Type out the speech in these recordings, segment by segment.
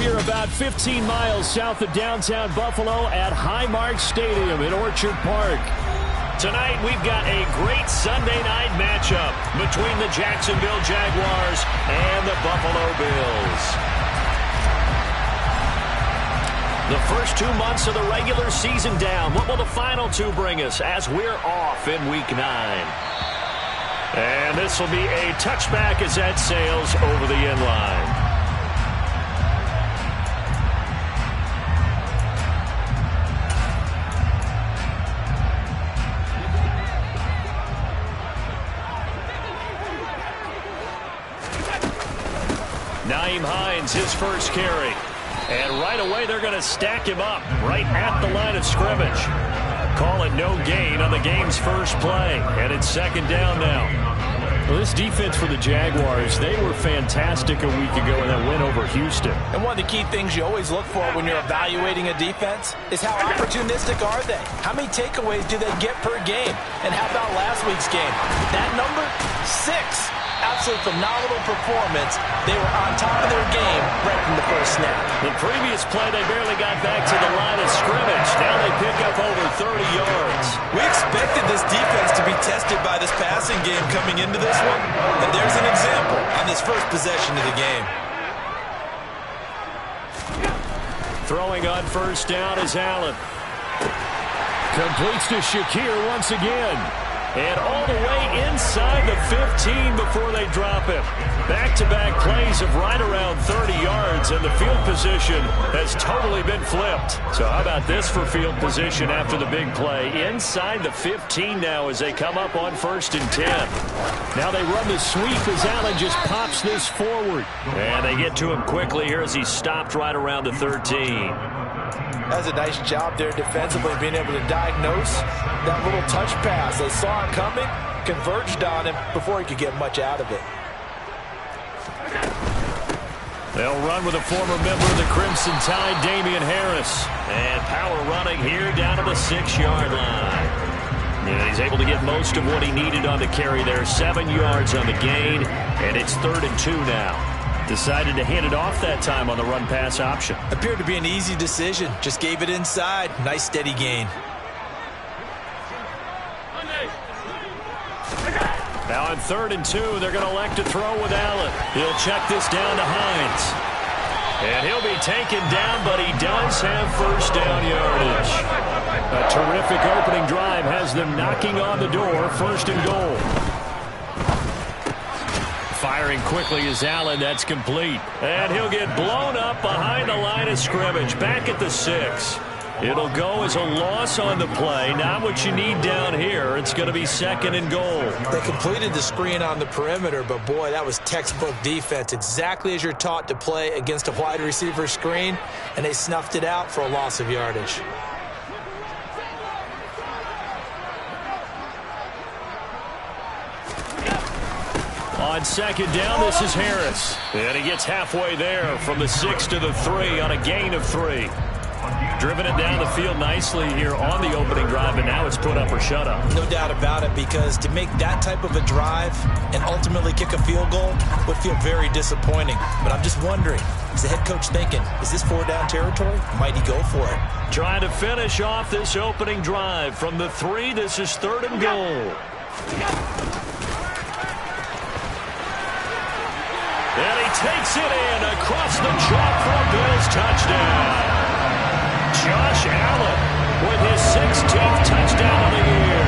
We are about 15 miles south of downtown Buffalo at Highmark Stadium in Orchard Park. Tonight, we've got a great Sunday night matchup between the Jacksonville Jaguars and the Buffalo Bills. The first 2 months of the regular season down. What will the final two bring us as we're off in Week 9? And this will be a touchback as that sails over the end line. Nyheim Hines, his first carry. And right away, they're going to stack him up right at the line of scrimmage. Call it no gain on the game's first play. And it's second down now. Well, this defense for the Jaguars, they were fantastic a week ago in that win over Houston. And one of the key things you always look for when you're evaluating a defense is how opportunistic are they? How many takeaways do they get per game? And how about last week's game? That number, 6. Absolute phenomenal performance. They were on top of their game right from the first snap. The previous play, they barely got back to the line of scrimmage. Now they pick up over 30 yards. We expected this defense to be tested by this passing game coming into this one. And there's an example on this first possession of the game. Throwing on first down is Allen. Completes to Shakir once again. And all the way inside the 15 before they drop him. Back-to-back plays of right around 30 yards, and the field position has totally been flipped. So how about this for field position after the big play? Inside the 15 now as they come up on 1st and 10. Now they run the sweep as Allen just pops this forward. And they get to him quickly here as he's stopped right around the 13. That's a nice job there defensively, being able to diagnose that little touch pass. They saw it coming, converged on him before he could get much out of it. They'll run with a former member of the Crimson Tide, Damian Harris. And power running here down to the 6-yard line. And he's able to get most of what he needed on the carry there. 7 yards on the gain, and it's 3rd and 2 now. Decided to hand it off that time on the run-pass option. Appeared to be an easy decision. Just gave it inside. Nice steady gain. Now on 3rd and 2, they're going to elect to throw with Allen. He'll check this down to Hines. And he'll be taken down, but he does have first down yardage. A terrific opening drive has them knocking on the door, 1st and goal. Firing quickly is Allen. That's complete. And he'll get blown up behind the line of scrimmage. Back at the 6. It'll go as a loss on the play. Not what you need down here. It's going to be 2nd and goal. They completed the screen on the perimeter, but boy, that was textbook defense. Exactly as you're taught to play against a wide receiver screen, and they snuffed it out for a loss of yardage. On 2nd down, this is Harris. And he gets halfway there from the 6 to the 3 on a gain of 3. Driven it down the field nicely here on the opening drive, and now it's put up or shut up. No doubt about it, because to make that type of a drive and ultimately kick a field goal would feel very disappointing. But I'm just wondering, is the head coach thinking, is this 4-down territory? Might he go for it? Trying to finish off this opening drive from the 3. This is 3rd and goal. And he takes it in across the chalk for a Bills touchdown. Josh Allen with his 16th touchdown of the year.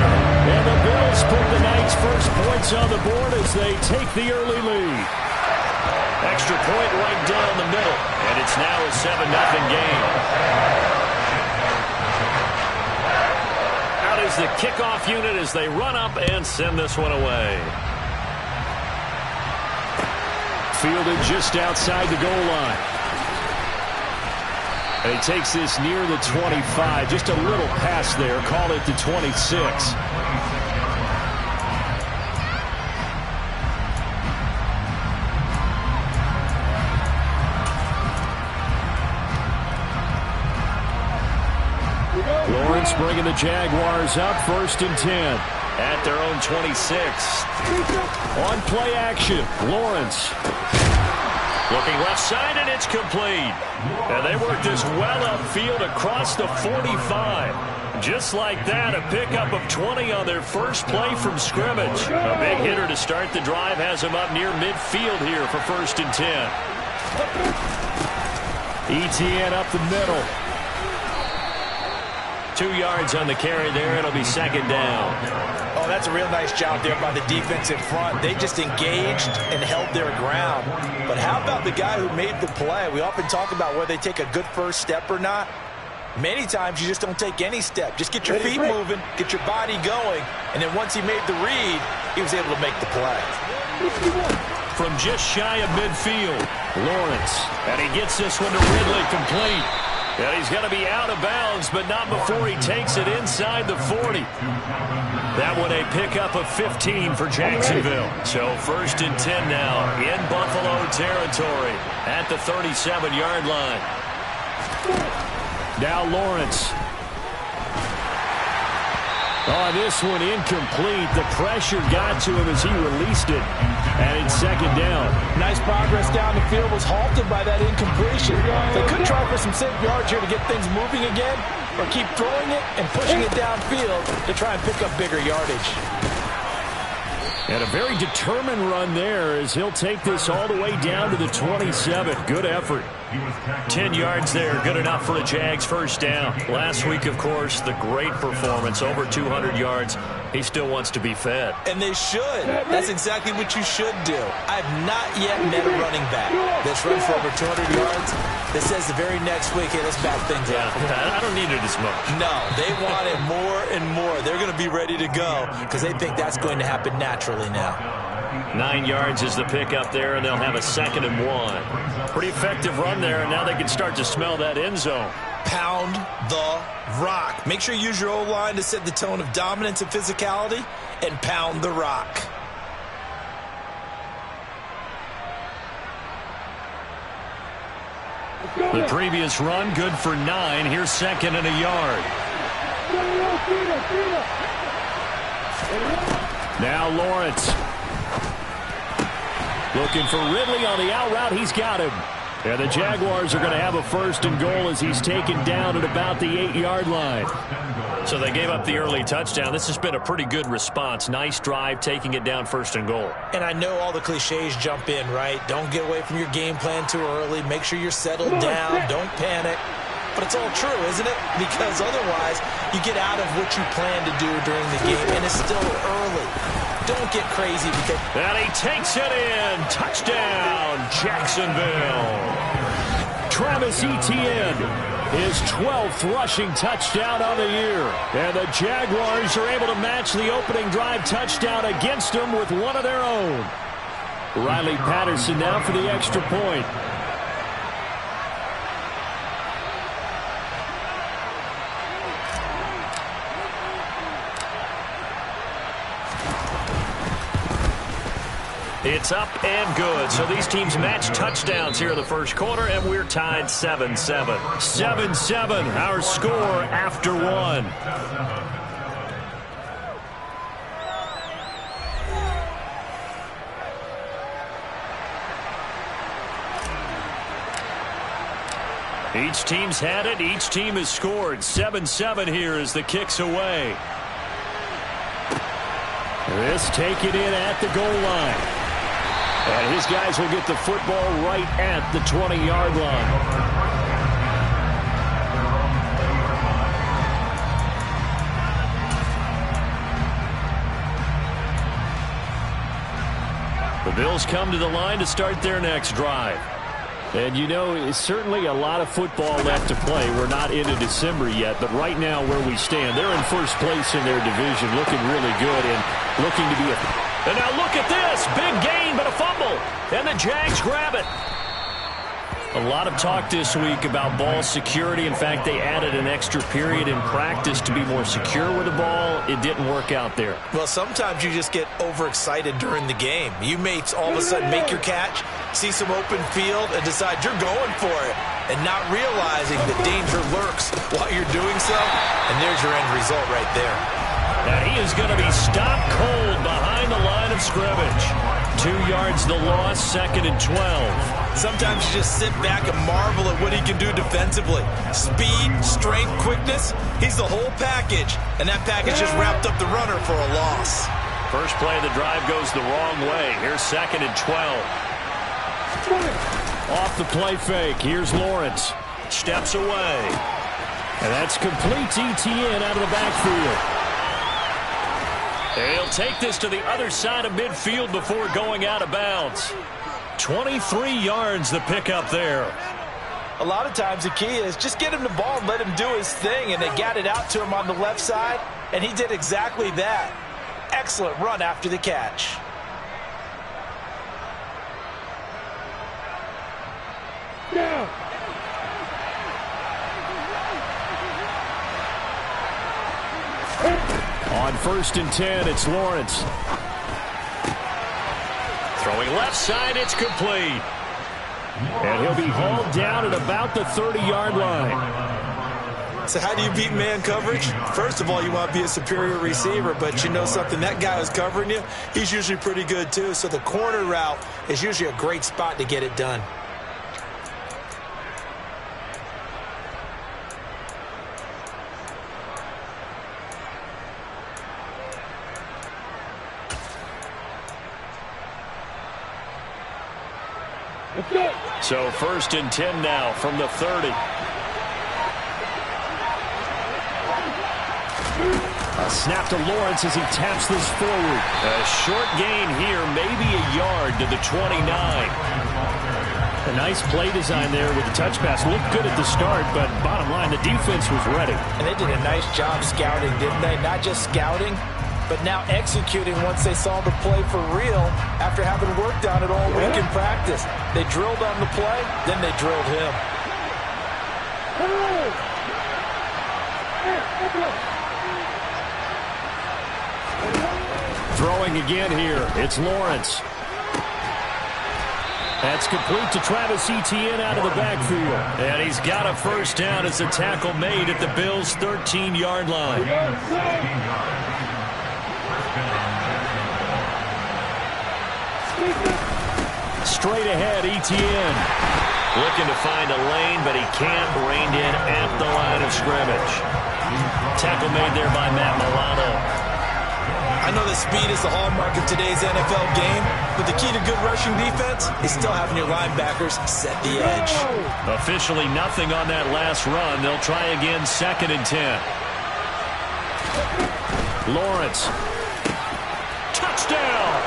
And the Bills put the night's first points on the board as they take the early lead. Extra point right down the middle. And it's now a 7-0 game. Out is the kickoff unit as they run up and send this one away. Fielded just outside the goal line. And he takes this near the 25. Just a little pass there. Call it the 26. Lawrence bringing the Jaguars up 1st and 10 at their own 26. On play action, Lawrence. Looking left side, and it's complete. And they work this well upfield across the 45. Just like that, a pickup of 20 on their first play from scrimmage. A big hitter to start the drive has them up near midfield here for 1st and 10. ETN up the middle. 2 yards on the carry there. It'll be 2nd down. Oh, that's a real nice job there by the defense in front. They just engaged and held their ground. But how about the guy who made the play? We often talk about whether they take a good first step or not. Many times you just don't take any step. Just get your feet moving, get your body going, and then once he made the read, he was able to make the play. From just shy of midfield, Lawrence. And he gets this one to Ridley complete. And he's going to be out of bounds, but not before he takes it inside the 40. That one a pickup of 15 for Jacksonville. So 1st and 10 now in Buffalo territory at the 37-yard line. Now Lawrence. Oh, this one incomplete. The pressure got to him as he released it. And it's 2nd down. Nice progress down the field, was halted by that incompletion. They could try for some safe yards here to get things moving again, or keep throwing it and pushing it downfield to try and pick up bigger yardage. And a very determined run there as he'll take this all the way down to the 27. Good effort. 10 yards there, good enough for a Jags 1st down. Last week, of course, the great performance, over 200 yards. He still wants to be fed. And they should. That's exactly what you should do. I've not yet met a running back that's run for over 200 yards that says the very next week, hey, let's back things up. I don't need it as much. No, they want it more and more. They're going to be ready to go because they think that's going to happen naturally now. 9 yards is the pickup there, and they'll have a 2nd and 1. Pretty effective run there, and now they can start to smell that end zone. Pound the rock. Make sure you use your O-line to set the tone of dominance and physicality, and pound the rock. The previous run, good for 9. Here's 2nd and a yard. Now Lawrence. Looking for Ridley on the out route. He's got him. And the Jaguars are going to have a 1st and goal as he's taken down at about the 8-yard line. So they gave up the early touchdown. This has been a pretty good response. Nice drive, taking it down 1st and goal. And I know all the cliches jump in, right? Don't get away from your game plan too early. Make sure you're settled down. Don't panic. But it's all true, isn't it? Because otherwise, you get out of what you plan to do during the game, and it's still early. Don't get crazy because... And he takes it in. Touchdown, Jacksonville. Travis Etienne, his 12th rushing touchdown on the year. And the Jaguars are able to match the opening drive touchdown against them with one of their own. Riley Patterson now for the extra point. It's up and good. So these teams match touchdowns here in the first quarter, and we're tied 7-7. 7-7, our score after 1. Each team's had it. Each team has scored. 7-7 here as the kick's away. This taken in at the goal line. And his guys will get the football right at the 20-yard line. The Bills come to the line to start their next drive. And, you know, it's certainly a lot of football left to play. We're not into December yet, but right now where we stand, they're in first place in their division, looking really good and looking to be a... And now look at this. Big gain, but a fumble. And the Jags grab it. A lot of talk this week about ball security. In fact, they added an extra period in practice to be more secure with the ball. It didn't work out there. Well, sometimes you just get overexcited during the game. You may all of a sudden make your catch, see some open field, and decide you're going for it, and not realizing the danger lurks while you're doing so. And there's your end result right there. And he is going to be stopped cold behind the line of scrimmage. 2 yards the loss, 2nd and 12. Sometimes you just sit back and marvel at what he can do defensively. Speed, strength, quickness, he's the whole package. And that package just wrapped up the runner for a loss. First play of the drive goes the wrong way. Here's 2nd and 12. Off the play fake. Here's Lawrence. Steps away. And that's complete to Etienne out of the backfield. He'll take this to the other side of midfield before going out of bounds. 23 yards the pickup there. A lot of times the key is just get him the ball and let him do his thing, and they got it out to him on the left side, and he did exactly that. Excellent run after the catch. Yeah. On 1st and 10, it's Lawrence. Throwing left side, it's complete. And he'll be hauled down at about the 30-yard line. So how do you beat man coverage? First of all, you want to be a superior receiver, but you know something, that guy who's covering you, he's usually pretty good too. So the corner route is usually a great spot to get it done. So 1st and 10 now from the 30. A snap to Lawrence as he taps this forward. A short gain here, maybe a yard to the 29. A nice play design there with the touch pass. Looked good at the start, but bottom line, the defense was ready. And they did a nice job scouting, didn't they? Not just scouting, but now executing once they saw the play for real after having worked on it all week in practice. They drilled on the play, then they drilled him. Throwing again here, it's Lawrence. That's complete to Travis Etienne out of the backfield. And he's got a first down as a tackle made at the Bills' 13-yard line. Straight ahead, Etienne. Looking to find a lane, but he can't. Reined in at the line of scrimmage. Tackle made there by Matt Milano. I know that speed is the hallmark of today's NFL game, but the key to good rushing defense is still having your linebackers set the edge. Officially nothing on that last run. They'll try again, 2nd and 10. Lawrence. Touchdown!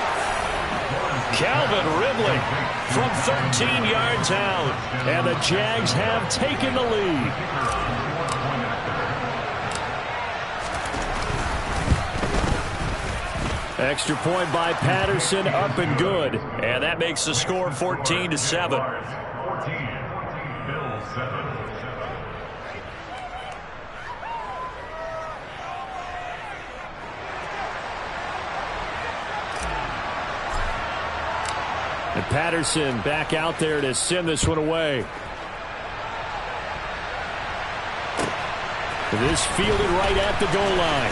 Calvin Ridley from 13 yards out. And the Jags have taken the lead. Extra point by Patterson, up and good. And that makes the score 14-7. And Patterson back out there to send this one away. This fielded right at the goal line.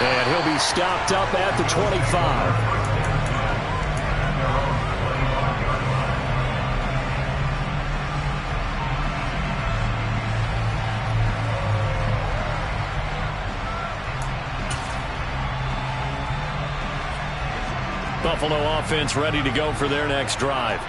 And he'll be stopped up at the 25. Buffalo offense ready to go for their next drive.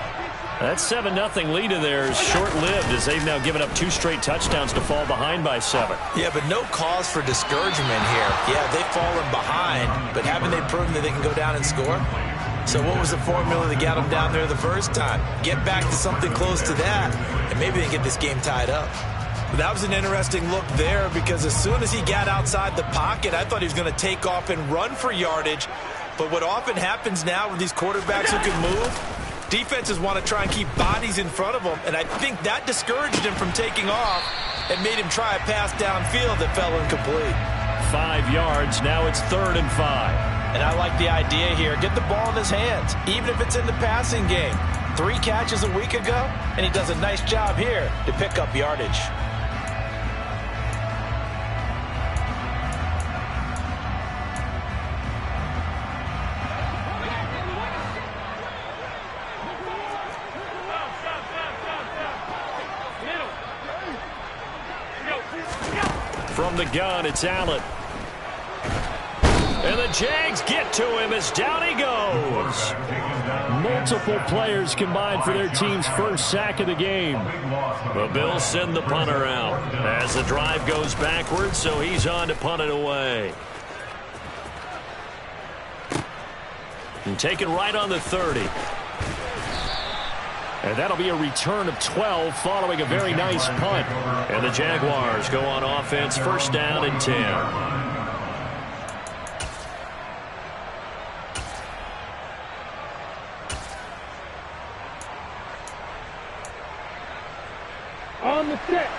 That 7-0 lead of theirs short-lived as they've now given up 2 straight touchdowns to fall behind by 7. Yeah, but no cause for discouragement here. Yeah, they've fallen behind, but haven't they proven that they can go down and score? So what was the formula that got them down there the first time? Get back to something close to that, and maybe they get this game tied up. But that was an interesting look there because as soon as he got outside the pocket, I thought he was going to take off and run for yardage. But what often happens now with these quarterbacks who can move, defenses want to try and keep bodies in front of them, and I think that discouraged him from taking off and made him try a pass downfield that fell incomplete. 5 yards, now it's 3rd and 5. And I like the idea here. Get the ball in his hands, even if it's in the passing game. 3 catches a week ago, and he does a nice job here to pick up yardage. From the gun, it's Allen. And the Jags get to him as down he goes. Multiple players combined for their team's first sack of the game. The Bills send the punter out as the drive goes backwards, so he's on to punt it away. And taken right on the 30. And that'll be a return of 12 following a very nice punt. And the Jaguars go on offense, first down and 10.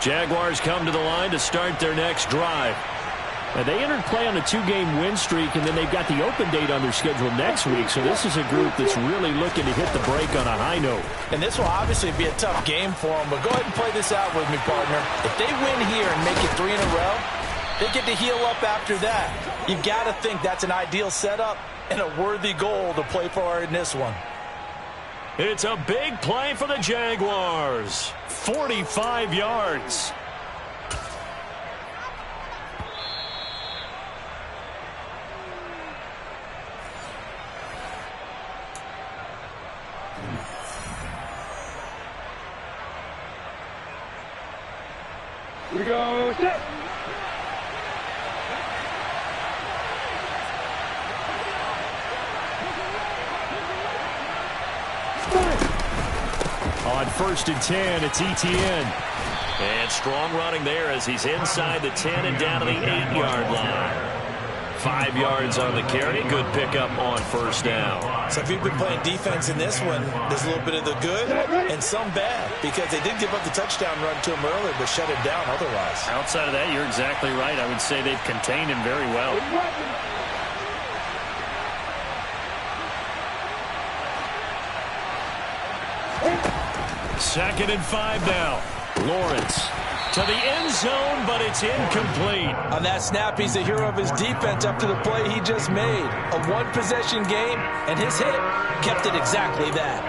Jaguars come to the line to start their next drive. Now, they entered play on a 2-game win streak, and then they've got the open date on their schedule next week. So this is a group that's really looking to hit the break on a high note. And this will obviously be a tough game for them, but go ahead and play this out with me, partner. If they win here and make it 3 in a row, they get to heal up after that. You've got to think that's an ideal setup and a worthy goal to play for in this one. It's a big play for the Jaguars. 45 yards. Here we go, set. On first and 10, it's ETN. And strong running there as he's inside the 10 and down to the 8-yard line. 5 yards on the carry. Good pickup on first down. So if you've been playing defense in this one, there's a little bit of the good and some bad, because they did give up the touchdown run to him earlier, but shut him down otherwise. Outside of that, you're exactly right. I would say they've contained him very well. Second and 5 now. Lawrence to the end zone, but it's incomplete. On that snap, he's the hero of his defense after the play he just made. A one-possession game, and his hit kept it exactly that.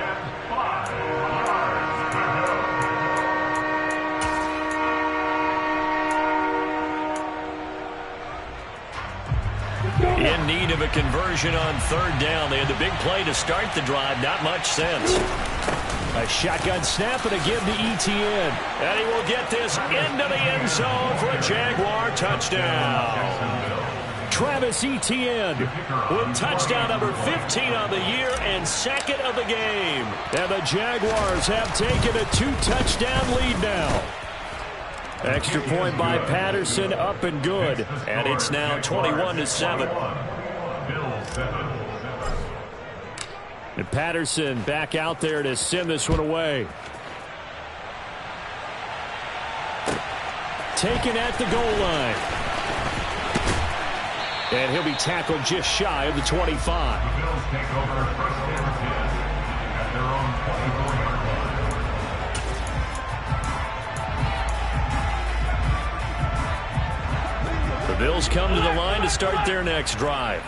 In need of a conversion on third down. They had the big play to start the drive. Not much sense. A shotgun snap and a give to ETN. And he will get this into the end zone for a Jaguar touchdown. Travis Etienne with touchdown number 15 on the year and second of the game. And the Jaguars have taken a 2-touchdown lead now. Extra point by Patterson, up and good. And it's now 21-7. And Patterson back out there to send this one away. Taken at the goal line. And he'll be tackled just shy of the 25. The Bills come to the line to start their next drive.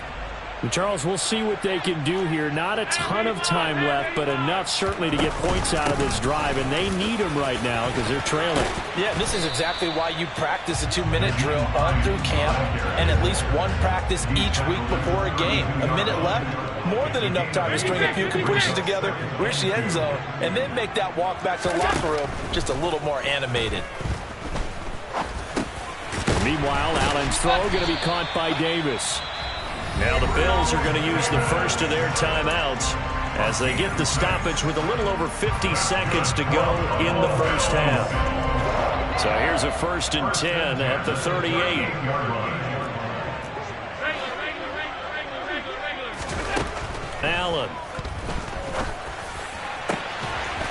And Charles, we'll see what they can do here. Not a ton of time left, but enough certainly to get points out of this drive, and they need them right now because they're trailing. Yeah, this is exactly why you practice a 2-minute drill all through camp and at least one practice each week before a game. A minute left, more than enough time to string a few completions together, reach the end zone, and then make that walk back to the locker room just a little more animated. Meanwhile, Allen's throw going to be caught by Davis. Now the Bills are going to use the first of their timeouts as they get the stoppage with a little over 50 seconds to go in the first half. So here's a 1st and 10 at the 38. Allen.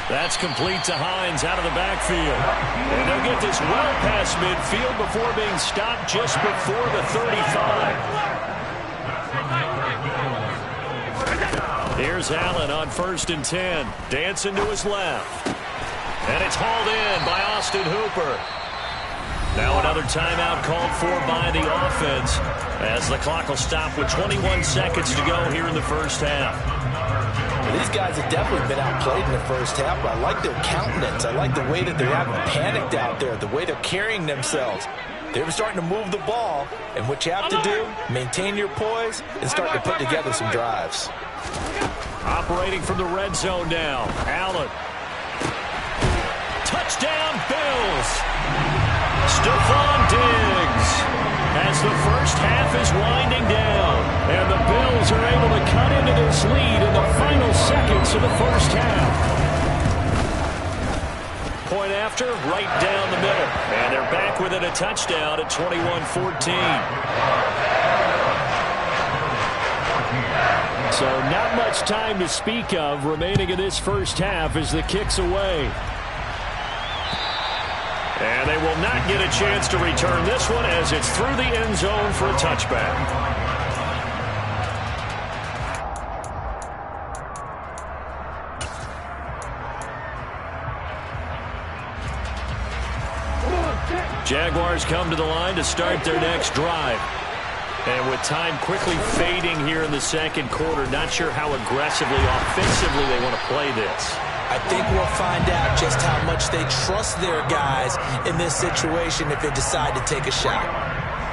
That's complete to Hines out of the backfield. And they'll get this well past midfield before being stopped just before the 35. Here's Allen on 1st and 10. Dancing to his left. And it's hauled in by Austin Hooper. Now another timeout called for by the offense as the clock will stop with 21 seconds to go here in the first half. Well, these guys have definitely been outplayed in the first half, but I like their countenance. I like the way that they're acting panicked out there, the way they're carrying themselves. They were starting to move the ball, and what you have to do, maintain your poise and start to put together some drives. Operating from the red zone now. Allen. Touchdown, Bills. Stephon Diggs. As the first half is winding down, and the Bills are able to cut into this lead in the final seconds of the first half. Point after, right down the middle. And they're back within a touchdown at 21-14. So not much time to speak of remaining in this first half as the kick's away. And they will not get a chance to return this one as it's through the end zone for a touchback. Jaguars come to the line to start their next drive. And with time quickly fading here in the second quarter, not sure how aggressively, offensively they want to play this. I think we'll find out just how much they trust their guys in this situation if they decide to take a shot.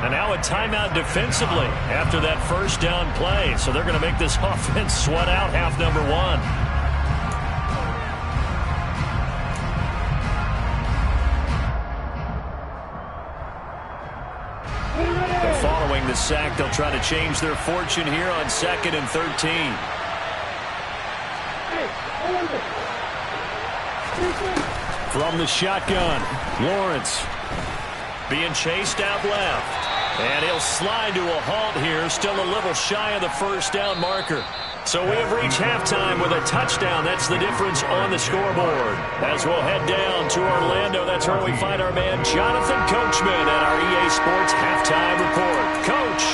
And now a timeout defensively after that first down play. So they're going to make this offense sweat out half number one. Following the sack, they'll try to change their fortune here on 2nd and 13. From the shotgun, Lawrence being chased out left. And he'll slide to a halt here, still a little shy of the first down marker. So we have reached halftime with a touchdown. That's the difference on the scoreboard. As we'll head down to Orlando, that's where we find our man Jonathan Coachman at our EA Sports Halftime Report. Coach.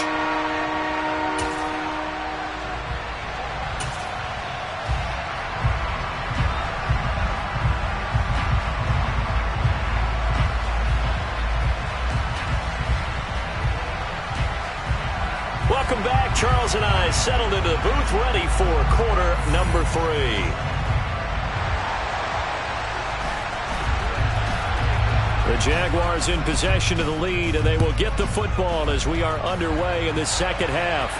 Welcome back. Charles and I settled into the booth, ready for quarter number 3. The Jaguars in possession of the lead, and they will get the football as we are underway in the second half.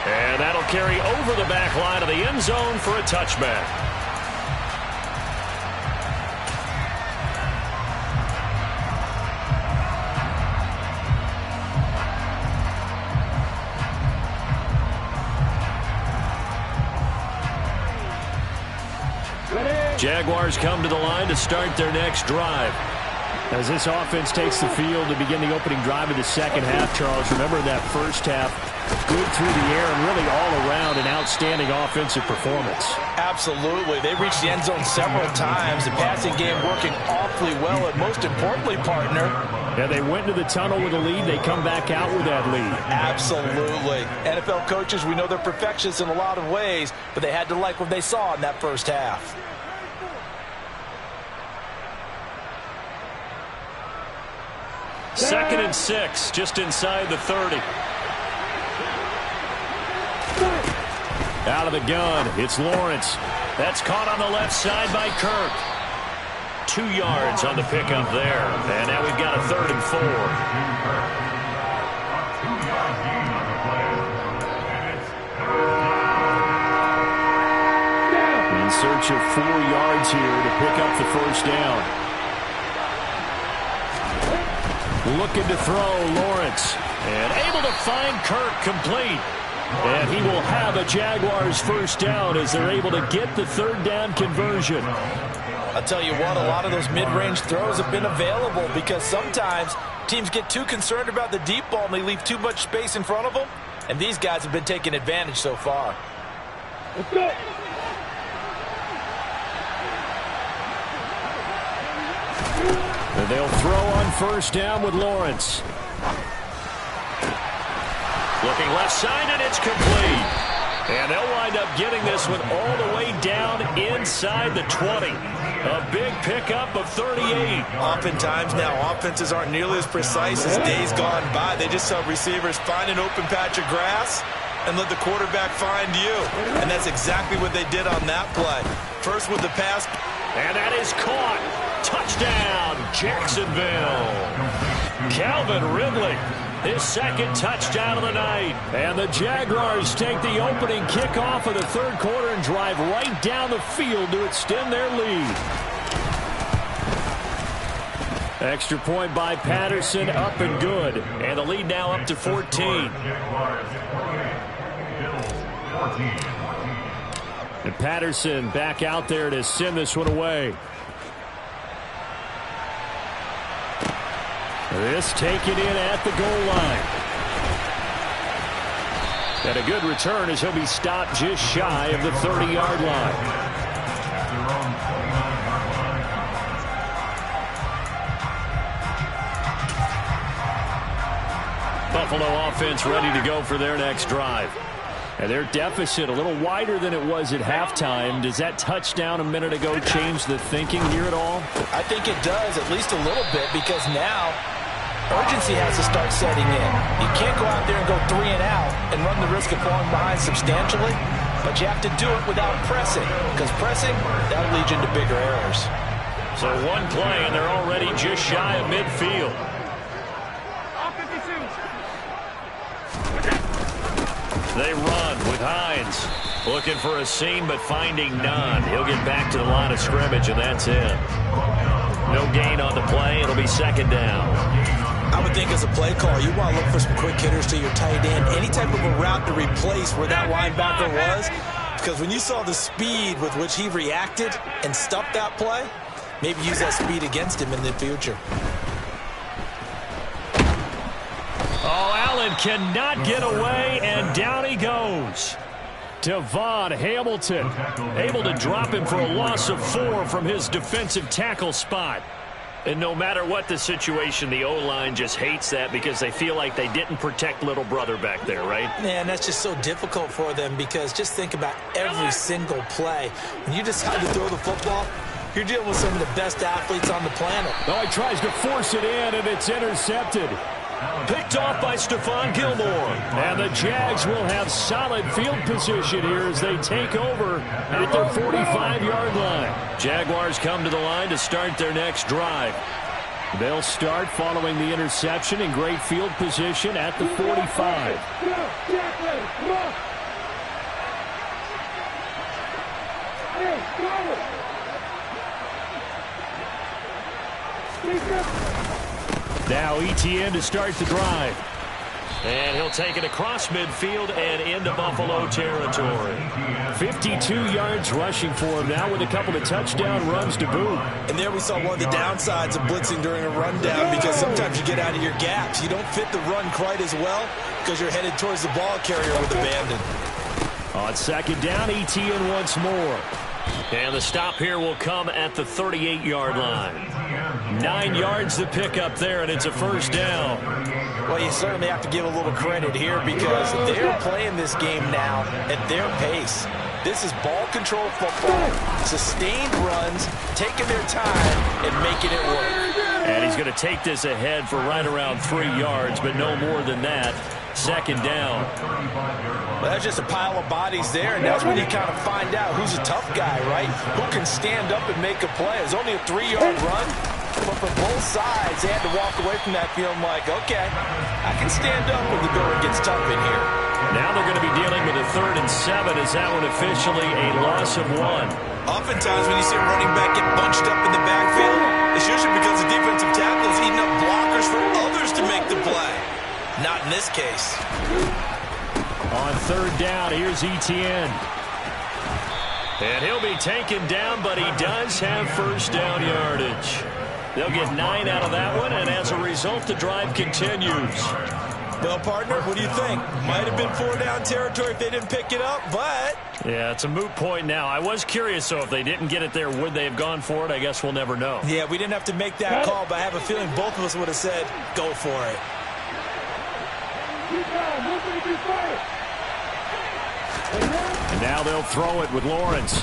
And that'll carry over the back line of the end zone for a touchback. Jaguars come to the line to start their next drive. As this offense takes the field to begin the opening drive of the second half, Charles, remember that first half, good through the air and really all around an outstanding offensive performance. Absolutely. They reached the end zone several times. The passing game working awfully well, and most importantly, partner, yeah, they went to the tunnel with a lead. They come back out with that lead. Absolutely. NFL coaches, we know they're perfectionists in a lot of ways, but they had to like what they saw in that first half. Second and 6, just inside the 30. Out of the gun, it's Lawrence. That's caught on the left side by Kirk. 2 yards on the pickup there. And now we've got a 3rd and 4. In search of 4 yards here to pick up the first down. Looking to throw, Lawrence. And able to find Kirk complete. And he will have a Jaguars first down as they're able to get the 3rd down conversion. I'll tell you what, a lot of those mid-range throws have been available because sometimes teams get too concerned about the deep ball and they leave too much space in front of them. And these guys have been taking advantage so far. Let's go. And they'll throw on first down with Lawrence. Looking left side, and it's complete. And they'll wind up getting this one all the way down inside the 20. A big pickup of 38. Oftentimes now, offenses aren't nearly as precise as days gone by. They just have receivers find an open patch of grass and let the quarterback find you. And that's exactly what they did on that play. First with the pass. And that is caught. Touchdown, Jacksonville. Calvin Ridley, his second touchdown of the night. And the Jaguars take the opening kickoff of the third quarter and drive right down the field to extend their lead. Extra point by Patterson, up and good. And the lead now up to 14. And Patterson back out there to send this one away. This taken in at the goal line. And a good return as he'll be stopped just shy of the 30-yard line. Buffalo offense ready to go for their next drive. And their deficit a little wider than it was at halftime. Does that touchdown a minute ago change the thinking here at all? I think it does, at least a little bit, because now urgency has to start setting in. You can't go out there and go 3 and out and run the risk of falling behind substantially, but you have to do it without pressing, because pressing, that'll lead you into bigger errors. So one play, and they're already just shy of midfield. They run with Hines. Looking for a seam, but finding none. He'll get back to the line of scrimmage, and that's it. No gain on the play. It'll be second down. I would think as a play caller, you want to look for some quick hitters to your tight end. Any type of a route to replace where that linebacker was. Because when you saw the speed with which he reacted and stuffed that play, maybe use that speed against him in the future. Oh, Allen cannot get away, and down he goes. Devon Hamilton able to drop him for a loss of 4 from his defensive tackle spot. And no matter what the situation, the O-line just hates that because they feel like they didn't protect little brother back there, right? Man, that's just so difficult for them because just think about every single play. When you decide to throw the football, you're dealing with some of the best athletes on the planet. Oh, he tries to force it in, and it's intercepted. Picked off by Stephon Gilmore. And the Jags will have solid field position here as they take over at their 45-yard line. Jaguars come to the line to start their next drive. They'll start following the interception in great field position at the 45. Now ETN to start the drive. And he'll take it across midfield and into Buffalo territory. 52 yards rushing for him now with a couple of touchdown runs to boot. And there we saw one of the downsides of blitzing during a rundown because sometimes you get out of your gaps. You don't fit the run quite as well because you're headed towards the ball carrier with abandon. On second down, ETN once more. And the stop here will come at the 38-yard line. 9 yards to pick up there, and it's a first down. Well, you certainly have to give a little credit here because they're playing this game now at their pace. This is ball control football, sustained runs, taking their time and making it work. And he's going to take this ahead for right around 3 yards, but no more than that. Second down. Well, that's just a pile of bodies there, and that's when you kind of find out who's a tough guy, right? Who can stand up and make a play. It's only a 3-yard run, but for both sides, they had to walk away from that feeling like, okay, I can stand up when the going gets tough in here. Now they're going to be dealing with a 3rd and 7. Is that one officially a loss of 1? Oftentimes when you see a running back get bunched up in the backfield, it's usually because the defensive tackle is eating up blockers for others to make the play. Not in this case. On 3rd down, here's ETN. And he'll be taken down, but he does have first down yardage. They'll get 9 out of that one, and as a result, the drive continues. Well, partner, what do you think? Might have been 4-down territory if they didn't pick it up, but... Yeah, it's a moot point now. I was curious, so if they didn't get it there, would they have gone for it? I guess we'll never know. Yeah, we didn't have to make that call, but I have a feeling both of us would have said, go for it. And now they'll throw it with Lawrence.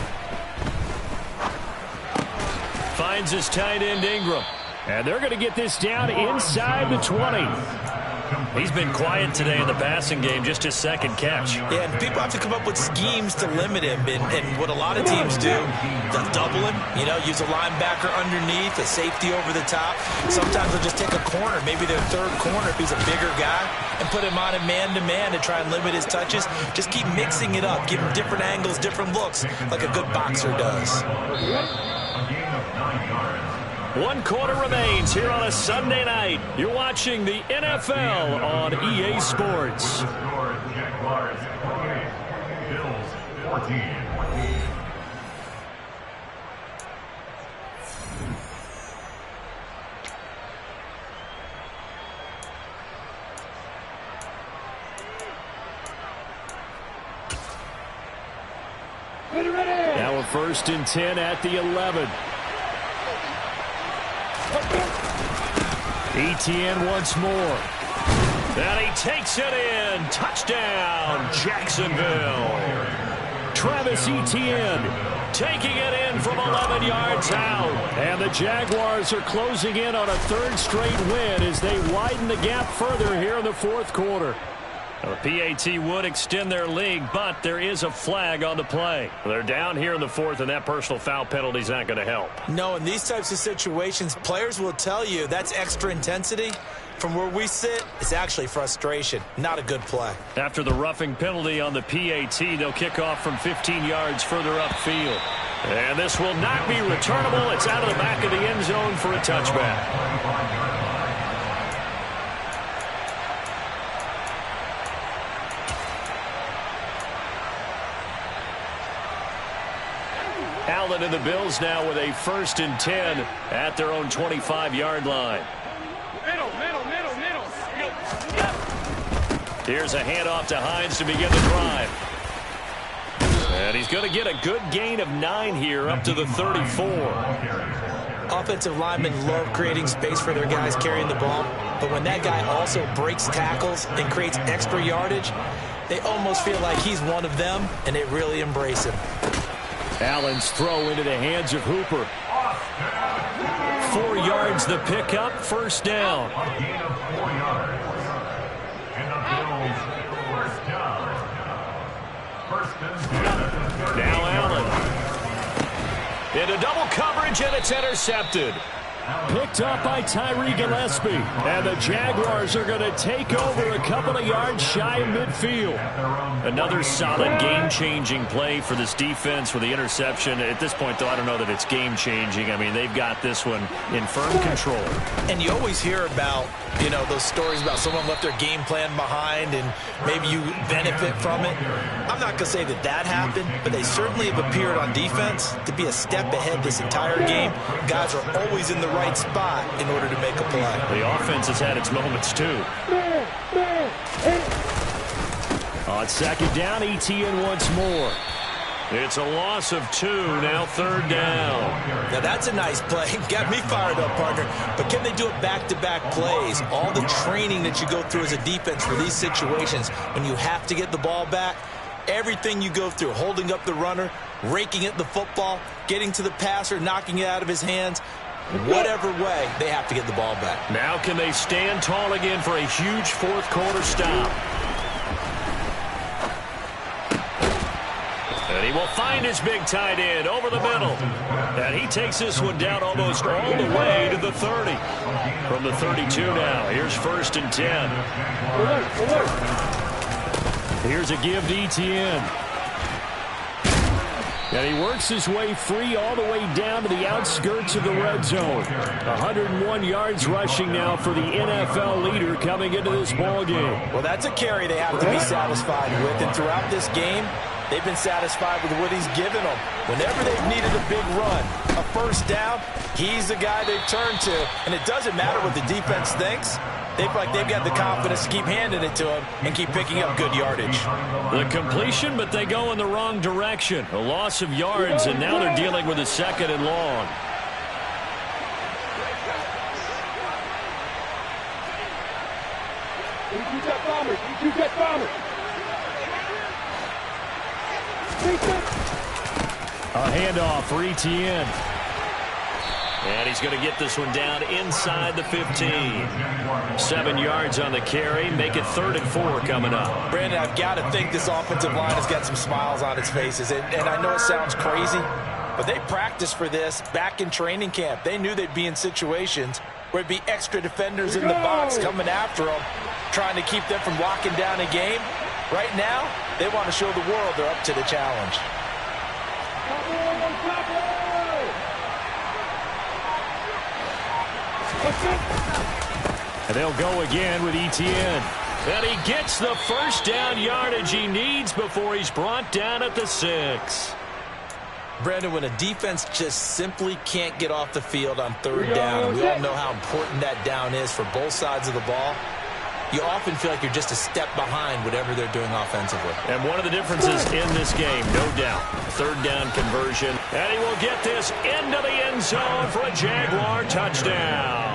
Finds his tight end Ingram. And they're going to get this down inside the 20. He's been quiet today in the passing game, just his second catch. Yeah, and people have to come up with schemes to limit him. And what a lot of teams do, they'll double him, use a linebacker underneath, a safety over the top. Sometimes they'll just take a corner, maybe their third corner if he's a bigger guy, and put him on a man-to-man to try and limit his touches. Just keep mixing it up, give him different angles, different looks, like a good boxer does. 1 quarter remains here on a Sunday night. You're watching the NFL on EA Sports. Jaguars 28, Bills 14. Now a 1st and 10 at the 11. Etienne once more. And he takes it in. Touchdown, Jacksonville. Travis Etienne taking it in from 11 yards out. And the Jaguars are closing in on a 3rd straight win as they widen the gap further here in the 4th quarter. The PAT would extend their lead, but there is a flag on the play. They're down here in the 4th, and that personal foul penalty is not going to help. No, in these types of situations, players will tell you that's extra intensity. From where we sit, it's actually frustration. Not a good play. After the roughing penalty on the PAT, they'll kick off from 15 yards further upfield. And this will not be returnable. It's out of the back of the end zone for a touchback. Allen and the Bills now with a 1st and 10 at their own 25-yard line. Middle. Here's a handoff to Hines to begin the drive. And he's going to get a good gain of 9 here up to the 34. Offensive linemen love creating space for their guys carrying the ball, but when that guy also breaks tackles and creates extra yardage, they almost feel like he's one of them, and they really embrace him. Allen's throw into the hands of Hooper. 4 yards the pickup, 1st down. Now Allen. Into double coverage, and it's intercepted. Picked up by Tyree Gillespie. And the Jaguars are going to take over a couple of yards shy of midfield. Another solid game-changing play for this defense with the interception. At this point, though, I don't know that it's game-changing. I mean, they've got this one in firm control. And you always hear about, those stories about someone left their game plan behind and maybe you benefit from it. I'm not going to say that happened, but they certainly have appeared on defense to be a step ahead this entire game. Guys are always in the right spot in order to make a play. The offense has had its moments, too. On 2nd down, Etienne once more. It's a loss of 2, now 3rd down. Now that's a nice play. Got me fired up, partner. But can they do it back-to-back plays? All the training that you go through as a defense for these situations, when you have to get the ball back, everything you go through, holding up the runner, raking at the football, getting to the passer, knocking it out of his hands, whatever way, they have to get the ball back. Now can they stand tall again for a huge 4th quarter stop? And he will find his big tight end over the middle. And he takes this one down almost all the way to the 30. From the 32 now, here's 1st and 10. Here's a give to Etienne. And he works his way free all the way down to the outskirts of the red zone. 101 yards rushing now for the NFL leader coming into this ball game. Well, that's a carry they have to be satisfied with. And throughout this game, they've been satisfied with what he's given them. Whenever they've needed a big run, a 1st down, he's the guy they've turned to. And it doesn't matter what the defense thinks. They feel like they've got the confidence to keep handing it to him and keep picking up good yardage. The completion, but they go in the wrong direction. A loss of yards, and now they're dealing with a 2nd and long. You get bombers. A handoff for Etienne. And he's going to get this one down inside the 15. 7 yards on the carry. Make it 3rd and 4 coming up. Brandon, I've got to think this offensive line has got some smiles on its faces. And I know it sounds crazy, but they practiced for this back in training camp. They knew they'd be in situations where it'd be extra defenders in the box coming after them, trying to keep them from locking down a game. Right now, they want to show the world they're up to the challenge. And they'll go again with Etienne. And he gets the first down yardage he needs before he's brought down at the 6. Brandon, when a defense just simply can't get off the field on 3rd down, and we all know how important that down is for both sides of the ball, you often feel like you're just a step behind whatever they're doing offensively. And one of the differences in this game, no doubt, 3rd down conversion. And he will get this into the end zone for a Jaguar touchdown.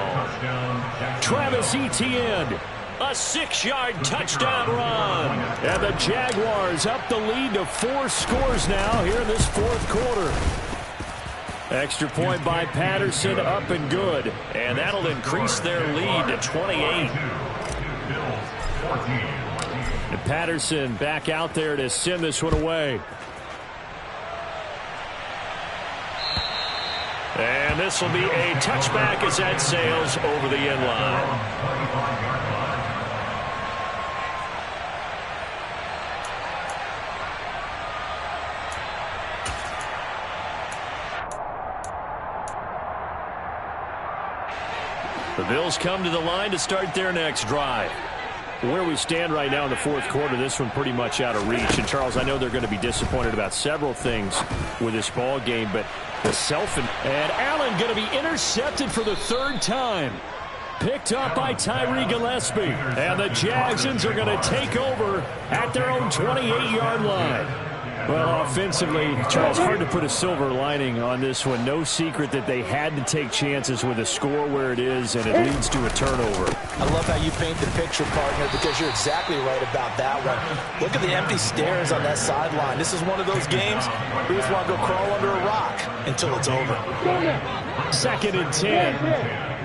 Travis Etienne, a 6-yard touchdown run. And the Jaguars up the lead to 4 scores now here in this 4th quarter. Extra point by Patterson, up and good. And that'll increase their lead to 28. And Patterson back out there to send this one away. And this will be a touchback as that sails over the end line. The Bills come to the line to start their next drive. Where we stand right now in the 4th quarter, this one pretty much out of reach. And, Charles, I know they're going to be disappointed about several things with this ball game, but the and Allen going to be intercepted for the 3rd time. Picked up by Tyree Gillespie. And the Jagsons are going to take over at their own 28-yard line. Well, offensively, Charles, hard to put a silver lining on this one. No secret that they had to take chances with a score where it is, and it leads to a turnover. I love how you paint the picture, partner, because you're exactly right about that one. Look at the empty stairs on that sideline. This is one of those games where you just want to go crawl under a rock until it's over. 2nd and 10.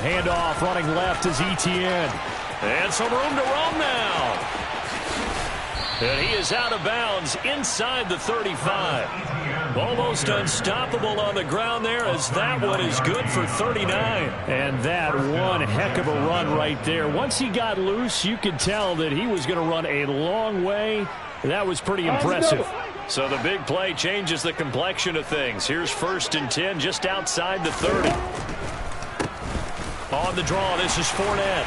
Handoff running left is Etienne. And some room to roam now. And he is out of bounds inside the 35. Almost unstoppable on the ground there, as that one is good for 39. And that one heck of a run right there. Once he got loose, you could tell that he was going to run a long way. That was pretty impressive. So the big play changes the complexion of things. Here's 1st and 10 just outside the 30. On the draw, this is Fournette.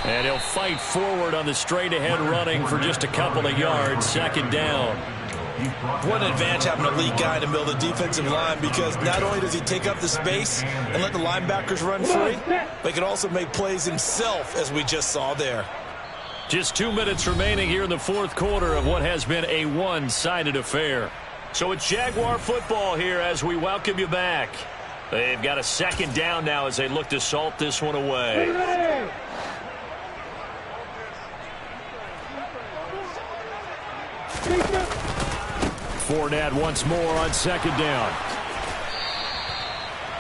And he'll fight forward on the straight-ahead running for just a couple of yards. 2nd down. What an advantage having an elite guy in the middle of the defensive line, because not only does he take up the space and let the linebackers run free, but he can also make plays himself, as we just saw there. Just 2 minutes remaining here in the 4th quarter of what has been a one-sided affair. So it's Jaguar football here as we welcome you back. They've got a 2nd down now as they look to salt this one away. Fournette once more on 2nd down.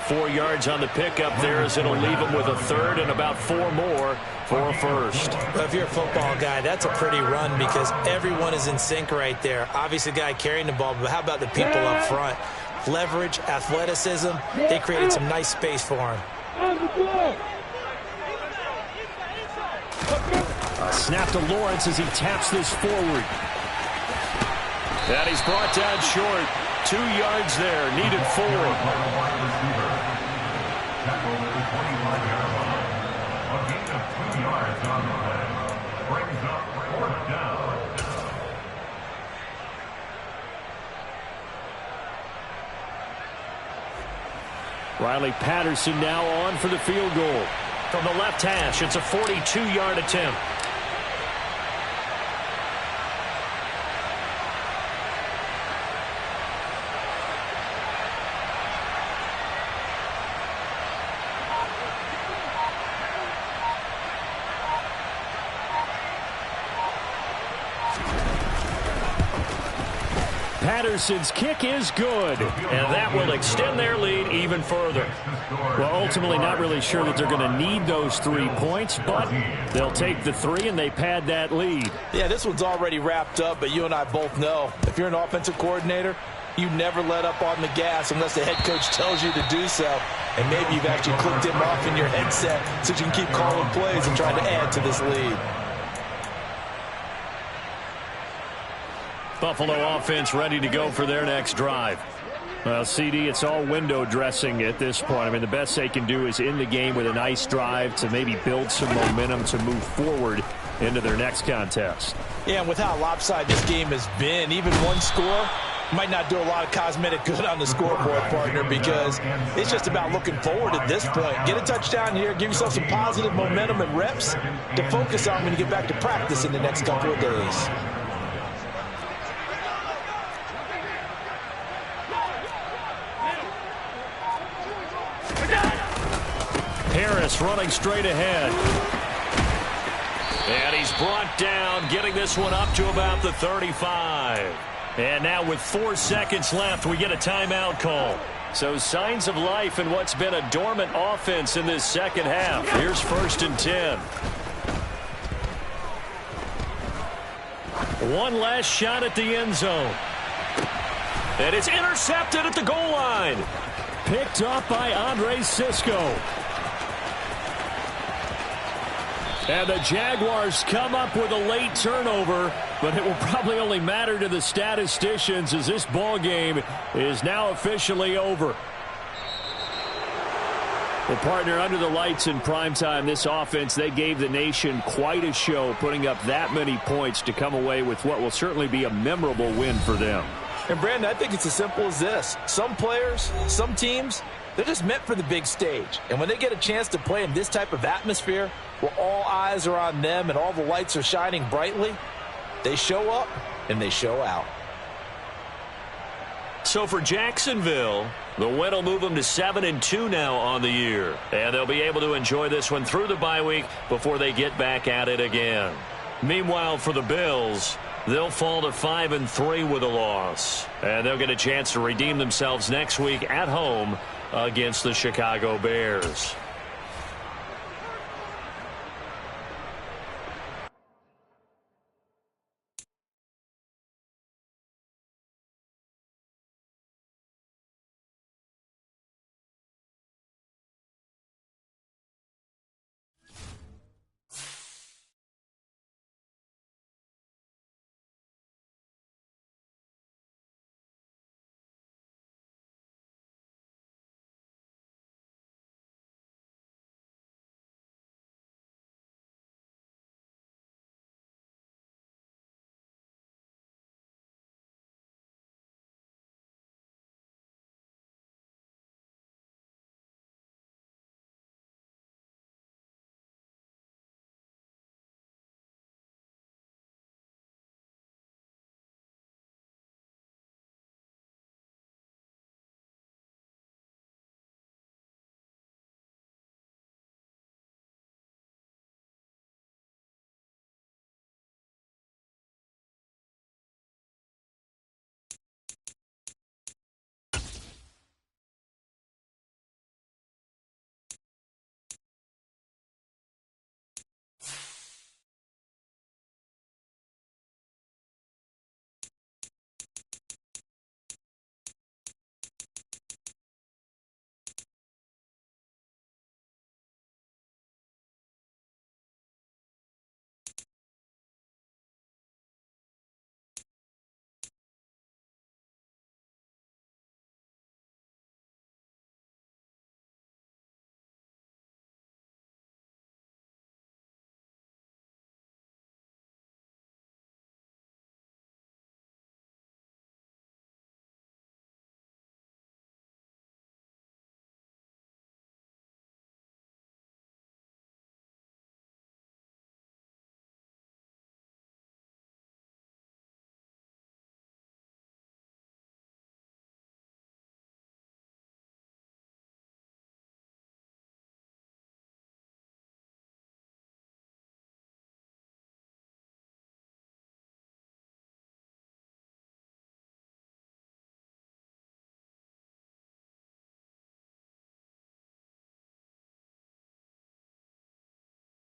4 yards on the pickup there, as it'll leave him with a 3rd and about 4 more for a 1st. Well, if you're a football guy, that's a pretty run because everyone is in sync right there. Obviously, the guy carrying the ball, but how about the people up front? Leverage, athleticism, they created some nice space for him. Snap to Lawrence as he taps this forward. And he's brought down short. 2 yards there, needed 4. Riley Patterson now on for the field goal. From the left hash, it's a 42-yard attempt. Patterson's kick is good, and that will extend their lead even further. Well, ultimately not really sure that they're going to need those 3 points, but they'll take the 3 and they pad that lead. Yeah, this one's already wrapped up, but you and I both know if you're an offensive coordinator, you never let up on the gas unless the head coach tells you to do so. And maybe you've actually clicked him off in your headset so you can keep calling plays and trying to add to this lead. Buffalo offense ready to go for their next drive. Well, CD, it's all window dressing at this point. I mean, the best they can do is in the game with a nice drive to maybe build some momentum to move forward into their next contest. Yeah, and with how lopsided this game has been, even one score might not do a lot of cosmetic good on the scoreboard, partner, because it's just about looking forward at this point. Get a touchdown here, give yourself some positive momentum and reps to focus on when you get back to practice in the next couple of days. Harris running straight ahead. And he's brought down, getting this one up to about the 35. And now with 4 seconds left, we get a timeout call. So signs of life in what's been a dormant offense in this second half. Here's 1st and 10. One last shot at the end zone. And it's intercepted at the goal line. Picked up by Andre Cisco. And the Jaguars come up with a late turnover, but it will probably only matter to the statisticians as this ball game is now officially over. Well, partner, under the lights in primetime, this offense, they gave the nation quite a show, putting up that many points to come away with what will certainly be a memorable win for them. And, Brandon, I think it's as simple as this. Some players, some teams, they're just meant for the big stage. And when they get a chance to play in this type of atmosphere, where all eyes are on them and all the lights are shining brightly, they show up and they show out. So for Jacksonville, the win will move them to 7-2 now on the year. And they'll be able to enjoy this one through the bye week before they get back at it again. Meanwhile, for the Bills, they'll fall to 5-3 with a loss. And they'll get a chance to redeem themselves next week at home against the Chicago Bears.